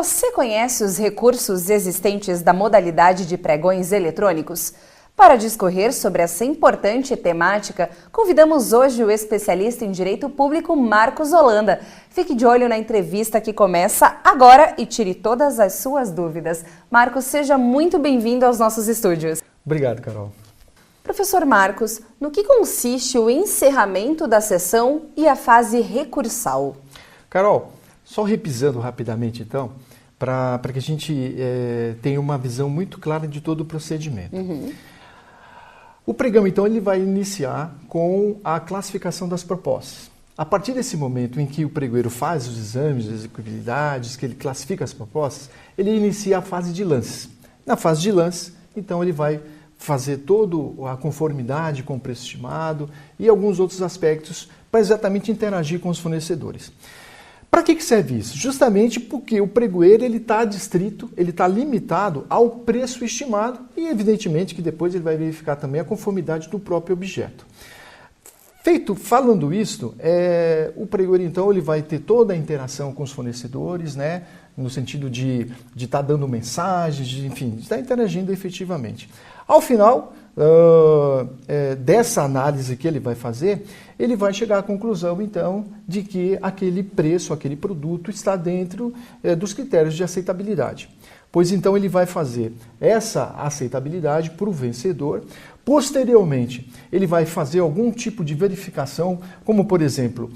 Você conhece os recursos existentes da modalidade de pregões eletrônicos? Para discorrer sobre essa importante temática, convidamos hoje o especialista em Direito Público Marcos Holanda. Fique de olho na entrevista que começa agora e tire todas as suas dúvidas. Marcos, seja muito bem-vindo aos nossos estúdios. Obrigado, Carol. Professor Marcos, no que consiste o encerramento da sessão e a fase recursal? Carol, só repisando rapidamente então, para que a gente tenha uma visão muito clara de todo o procedimento. O pregão, então, ele vai iniciar com a classificação das propostas. A partir desse momento em que o pregoeiro faz os exames de execuibilidades, que ele classifica as propostas, ele inicia a fase de lances. Na fase de lances, então, ele vai fazer toda a conformidade com o preço estimado e alguns outros aspectos para exatamente interagir com os fornecedores. Para que serve isso? Justamente porque o pregoeiro está adstrito, ele está limitado ao preço estimado e evidentemente que depois ele vai verificar também a conformidade do próprio objeto. Falando isso, o pregoeiro então ele vai ter toda a interação com os fornecedores, né, no sentido de estar dando mensagens, de estar interagindo efetivamente. Ao final dessa análise que ele vai fazer, ele vai chegar à conclusão, então, de que aquele preço, aquele produto está dentro dos critérios de aceitabilidade. Pois então ele vai fazer essa aceitabilidade para o vencedor. Posteriormente, ele vai fazer algum tipo de verificação, como por exemplo,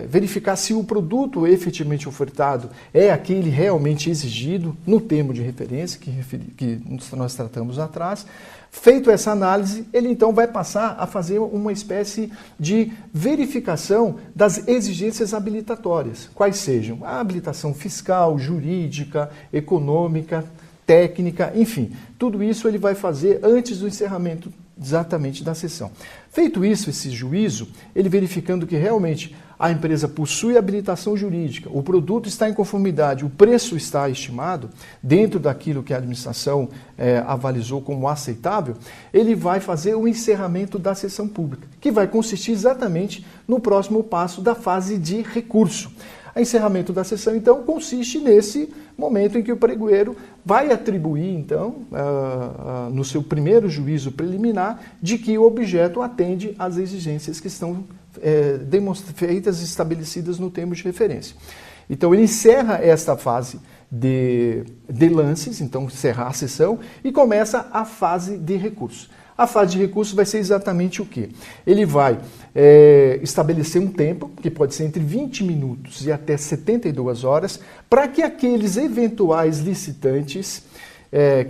verificar se o produto efetivamente ofertado é aquele realmente exigido no termo de referência que nós tratamos atrás. Feito essa análise, ele então vai passar a fazer uma espécie de verificação das exigências habilitatórias, quais sejam a habilitação fiscal, jurídica, econômica, técnica, enfim, tudo isso ele vai fazer antes do encerramento exatamente da sessão. Feito isso, esse juízo, ele verificando que realmente a empresa possui habilitação jurídica, o produto está em conformidade, o preço está estimado dentro daquilo que a administração avalizou como aceitável, ele vai fazer o encerramento da sessão pública, que vai consistir exatamente no próximo passo da fase de recurso. O encerramento da sessão, então, consiste nesse momento em que o pregoeiro vai atribuir, então, no seu primeiro juízo preliminar, de que o objeto atende às exigências que estão feitas e estabelecidas no termo de referência. Então, ele encerra esta fase de lances, então, encerrar a sessão, e começa a fase de recurso. A fase de recurso vai ser exatamente o quê? Ele vai estabelecer um tempo, que pode ser entre 20 minutos e até 72 horas, para que aqueles eventuais licitantes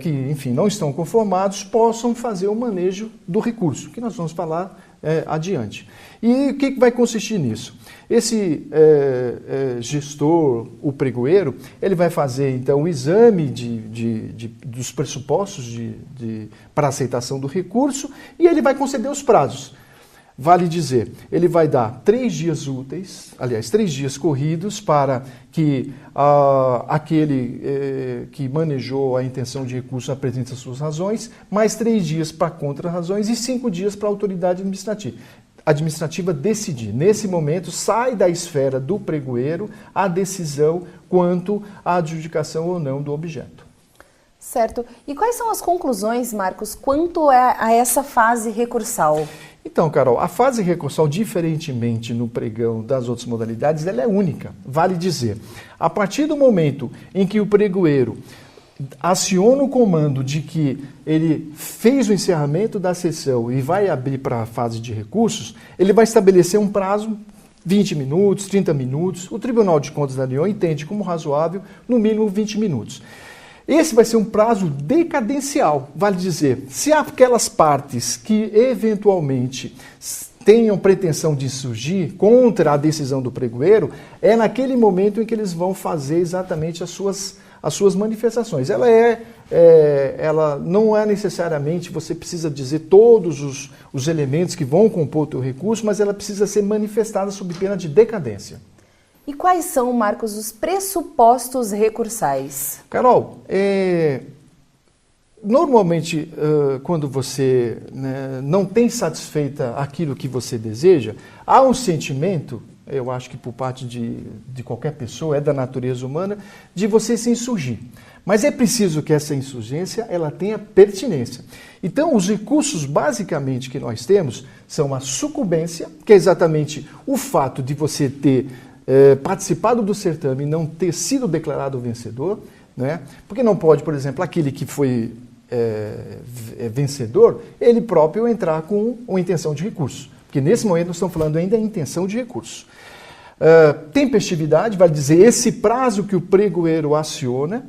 que, enfim, não estão conformados, possam fazer o manejo do recurso, que nós vamos falar adiante. E o que vai consistir nisso? Esse gestor, o pregoeiro, ele vai fazer, então, o exame dos pressupostos para aceitação do recurso e ele vai conceder os prazos. Vale dizer, ele vai dar 3 dias úteis, aliás, 3 dias corridos para que aquele que manejou a intenção de recurso apresente as suas razões, mais 3 dias para contra-razões e 5 dias para a autoridade administrativa decidir. Nesse momento, sai da esfera do pregoeiro a decisão quanto à adjudicação ou não do objeto. Certo. E quais são as conclusões, Marcos, quanto a essa fase recursal? Então, Carol, a fase recursal, diferentemente no pregão das outras modalidades, ela é única. Vale dizer, a partir do momento em que o pregoeiro aciona o comando de que ele fez o encerramento da sessão e vai abrir para a fase de recursos, ele vai estabelecer um prazo, 20 minutos, 30 minutos. O Tribunal de Contas da União entende como razoável, no mínimo 20 minutos. Esse vai ser um prazo decadencial, vale dizer, se aquelas partes que eventualmente tenham pretensão de surgir contra a decisão do pregoeiro, é naquele momento em que eles vão fazer exatamente as suas manifestações. Ela não é necessariamente, você precisa dizer todos os elementos que vão compor o teu recurso, mas ela precisa ser manifestada sob pena de decadência. E quais são, Marcos, os pressupostos recursais? Carol, normalmente, quando você não tem satisfeita aquilo que você deseja, há um sentimento eu acho que por parte de qualquer pessoa, é da natureza humana, de você se insurgir. Mas é preciso que essa insurgência ela tenha pertinência. Então, os recursos basicamente que nós temos são a sucumbência, que é exatamente o fato de você ter participado do certame e não ter sido declarado vencedor, né? Porque não pode, por exemplo, aquele que foi vencedor, ele próprio entrar com uma intenção de recurso. Porque nesse momento nós estamos falando ainda em intenção de recurso. Tempestividade, vale dizer, esse prazo que o pregoeiro aciona,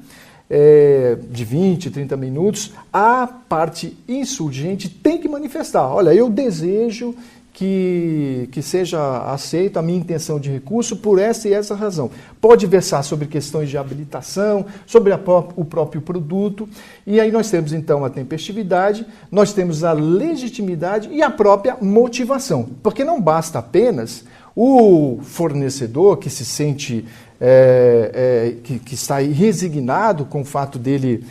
de 20, 30 minutos, a parte insurgente tem que manifestar. Olha, eu desejo que seja aceita a minha intenção de recurso por essa e essa razão. Pode versar sobre questões de habilitação, sobre o próprio produto, e aí nós temos então a tempestividade, nós temos a legitimidade e a própria motivação, porque não basta apenas o fornecedor que se sente, que está resignado com o fato dele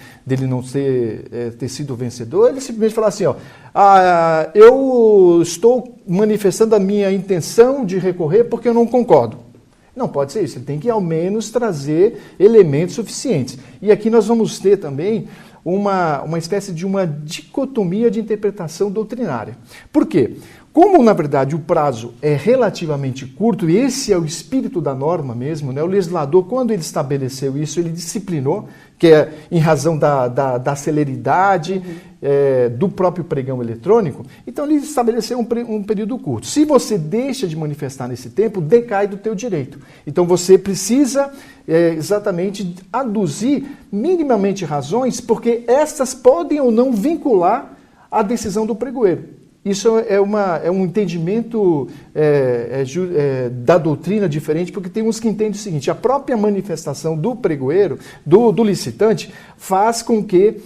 não ter sido vencedor, ele simplesmente fala assim, eu estou manifestando a minha intenção de recorrer porque eu não concordo. Não pode ser isso, ele tem que ao menos trazer elementos suficientes. E aqui nós vamos ter também uma espécie de uma dicotomia de interpretação doutrinária. Por quê? Como, na verdade, o prazo é relativamente curto, e esse é o espírito da norma mesmo, né? O legislador, quando ele estabeleceu isso, ele disciplinou, que é em razão da celeridade do próprio pregão eletrônico, então ele estabeleceu um período curto. Se você deixa de manifestar nesse tempo, decai do teu direito. Então você precisa exatamente aduzir minimamente razões, porque estas podem ou não vincular a decisão do pregoeiro. Isso é um entendimento da doutrina diferente, porque tem uns que entendem o seguinte: a própria manifestação do pregoeiro, do licitante, faz com que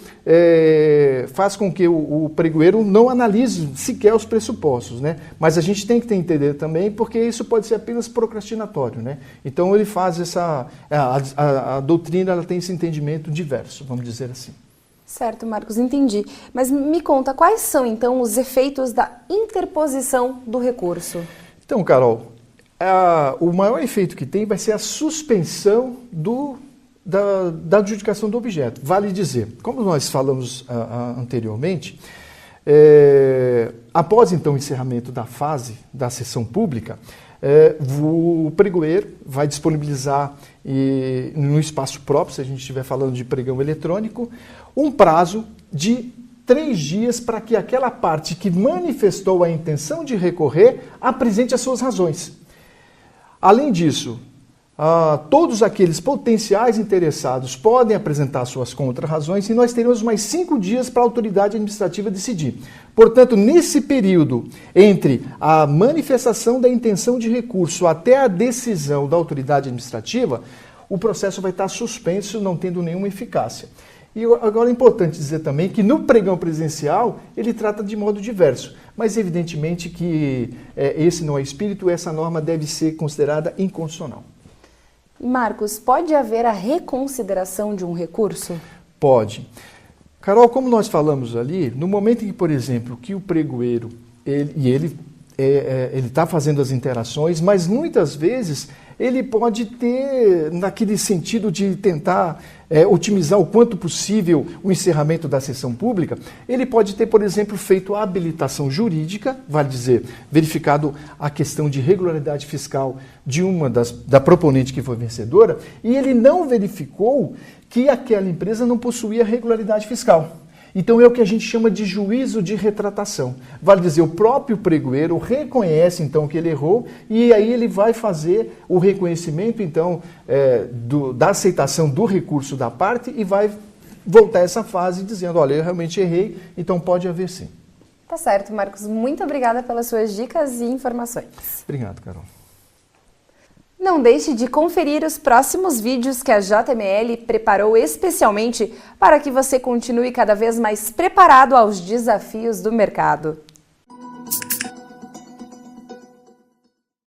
o pregoeiro não analise sequer os pressupostos, né? Mas a gente tem que entender também, porque isso pode ser apenas procrastinatório, né? Então ele faz a doutrina ela tem esse entendimento diverso, vamos dizer assim. Certo, Marcos, entendi. Mas me conta, quais são, então, os efeitos da interposição do recurso? Então, Carol, o maior efeito que tem vai ser a suspensão da adjudicação do objeto. Vale dizer, como nós falamos anteriormente, após, então, o encerramento da fase da sessão pública, o pregoeiro vai disponibilizar no espaço próprio, se a gente estiver falando de pregão eletrônico, um prazo de 3 dias para que aquela parte que manifestou a intenção de recorrer apresente as suas razões. Além disso, todos aqueles potenciais interessados podem apresentar suas contrarrazões e nós teremos mais 5 dias para a autoridade administrativa decidir. Portanto, nesse período entre a manifestação da intenção de recurso até a decisão da autoridade administrativa, o processo vai estar suspenso, não tendo nenhuma eficácia. E agora é importante dizer também que no pregão presencial ele trata de modo diverso, mas evidentemente que esse não é espírito, essa norma deve ser considerada inconstitucional. Marcos, pode haver a reconsideração de um recurso? Pode. Carol, como nós falamos ali, no momento em que, por exemplo, que o pregoeiro, ele está fazendo as interações, mas muitas vezes ele pode ter, naquele sentido de tentar otimizar o quanto possível o encerramento da sessão pública, ele pode ter, por exemplo, feito a habilitação jurídica, vale dizer, verificado a questão de regularidade fiscal de da proponente que foi vencedora, e ele não verificou que aquela empresa não possuía regularidade fiscal. Então é o que a gente chama de juízo de retratação. Vale dizer, o próprio pregoeiro reconhece então que ele errou e aí ele vai fazer o reconhecimento então da aceitação do recurso da parte e vai voltar a essa fase dizendo, olha, eu realmente errei, então pode haver sim. Tá certo, Marcos. Muito obrigada pelas suas dicas e informações. Obrigado, Carol. Não deixe de conferir os próximos vídeos que a JML preparou especialmente para que você continue cada vez mais preparado aos desafios do mercado.